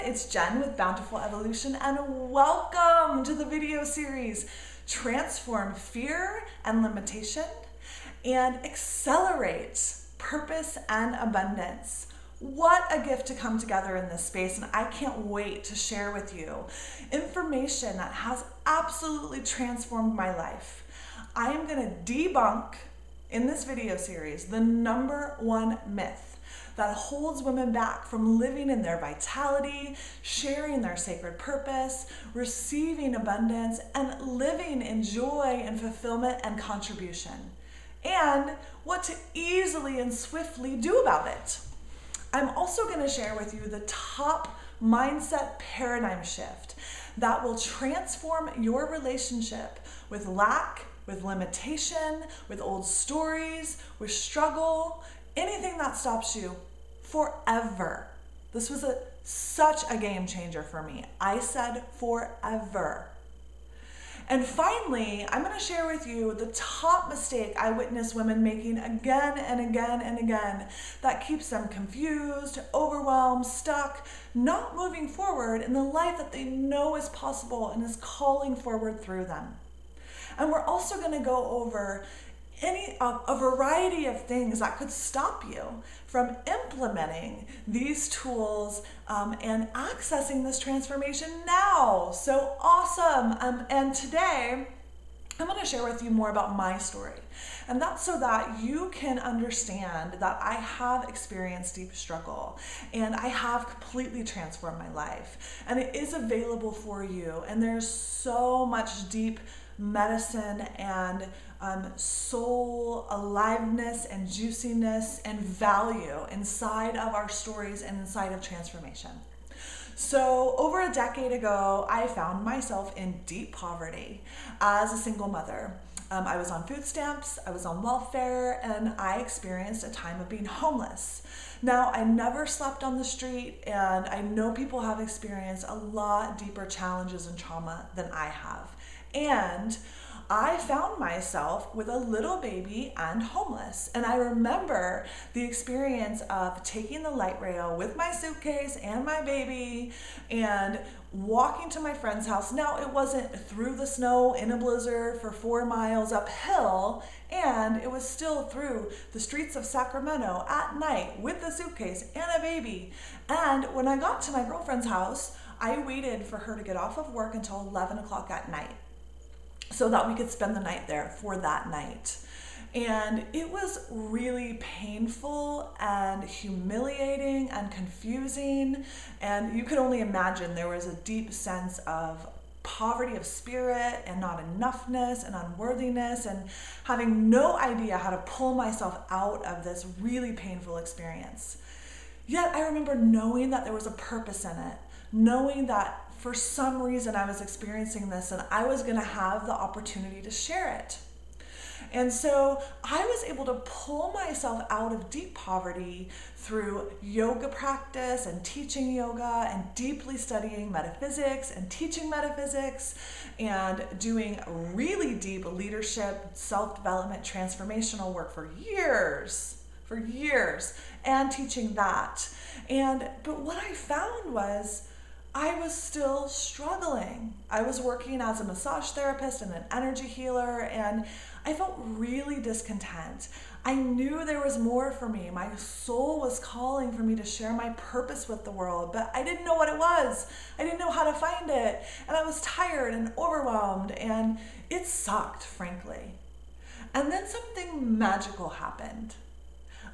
it's Jen with Bountiful Evolution, and welcome to the video series Transform Fear and Limitation and Accelerate Purpose and Abundance. What a gift to come together in this space, and I can't wait to share with you information that has absolutely transformed my life. I am going to debunk in this video series the number one myth that holds women back from living in their vitality, sharing their sacred purpose, receiving abundance, and living in joy and fulfillment and contribution, and what to easily and swiftly do about it. I'm also going to share with you the top mindset paradigm shift that will transform your relationship with lack, with limitation, with old stories, with struggle, anything that stops you forever. This was such a game changer for me. I said forever. And finally, I'm going to share with you the top mistake I witness women making again and again and again that keeps them confused, overwhelmed, stuck, not moving forward in the life that they know is possible and is calling forward through them. And we're also going to go over a variety of things that could stop you from implementing these tools and accessing this transformation now. So awesome. And today, I'm going to share with you more about my story. And that's so that you can understand that I have experienced deep struggle and I have completely transformed my life. And it is available for you. And there's so much deep medicine and soul aliveness and juiciness and value inside of our stories and inside of transformation. So over a decade ago, I found myself in deep poverty as a single mother. I was on food stamps, I was on welfare, and I experienced a time of being homeless. Now, I never slept on the street, and I know people have experienced a lot deeper challenges and trauma than I have. And I found myself with a little baby and homeless. And I remember the experience of taking the light rail with my suitcase and my baby and walking to my friend's house. Now, it wasn't through the snow in a blizzard for 4 miles uphill, and it was still through the streets of Sacramento at night with the suitcase and a baby. And when I got to my girlfriend's house, I waited for her to get off of work until 11 o'clock at night, so that we could spend the night there for that night. And it was really painful and humiliating and confusing. And you could only imagine there was a deep sense of poverty of spirit and not enoughness and unworthiness and having no idea how to pull myself out of this really painful experience. Yet I remember knowing that there was a purpose in it, knowing that for some reason I was experiencing this and I was going to have the opportunity to share it. And so I was able to pull myself out of deep poverty through yoga practice and teaching yoga and deeply studying metaphysics and teaching metaphysics and doing really deep leadership, self-development, transformational work for years, and teaching that. But what I found was I was still struggling. I was working as a massage therapist and an energy healer, and I felt really discontent. I knew there was more for me. My soul was calling for me to share my purpose with the world, but I didn't know what it was. I didn't know how to find it, and I was tired and overwhelmed, and it sucked, frankly. And then something magical happened.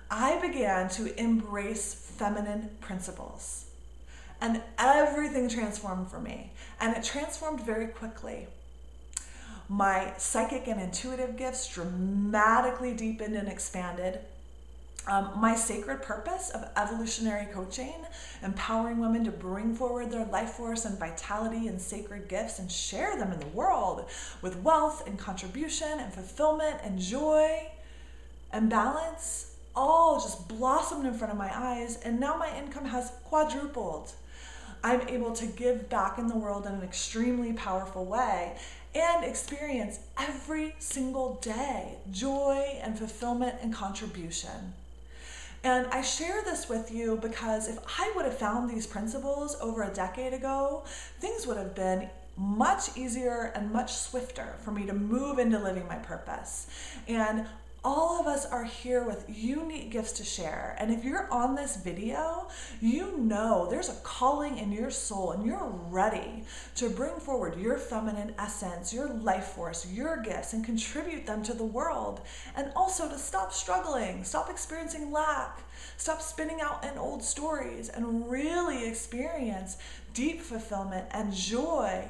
I began to embrace feminine principles. And everything transformed for me. And it transformed very quickly. My psychic and intuitive gifts dramatically deepened and expanded. My sacred purpose of evolutionary coaching, empowering women to bring forward their life force and vitality and sacred gifts and share them in the world with wealth and contribution and fulfillment and joy and balance, all just blossomed in front of my eyes. And now my income has quadrupled. I'm able to give back in the world in an extremely powerful way and experience every single day joy and fulfillment and contribution. And I share this with you because if I would have found these principles over a decade ago, things would have been much easier and much swifter for me to move into living my purpose. And all of us are here with unique gifts to share. And if you're on this video, you know there's a calling in your soul and you're ready to bring forward your feminine essence, your life force, your gifts, and contribute them to the world. And also to stop struggling, stop experiencing lack, stop spinning out in old stories, and really experience deep fulfillment and joy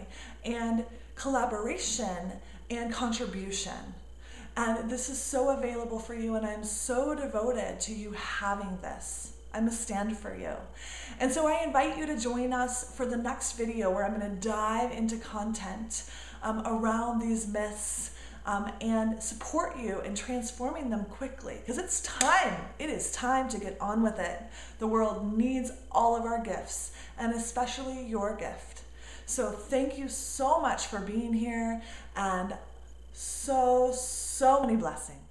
and collaboration and contribution. And this is so available for you, and I'm so devoted to you having this. I'm a stand for you. And so I invite you to join us for the next video where I'm going to dive into content around these myths and support you in transforming them quickly, because it's time. It is time to get on with it. The world needs all of our gifts, and especially your gift. So thank you so much for being here, and so many blessings.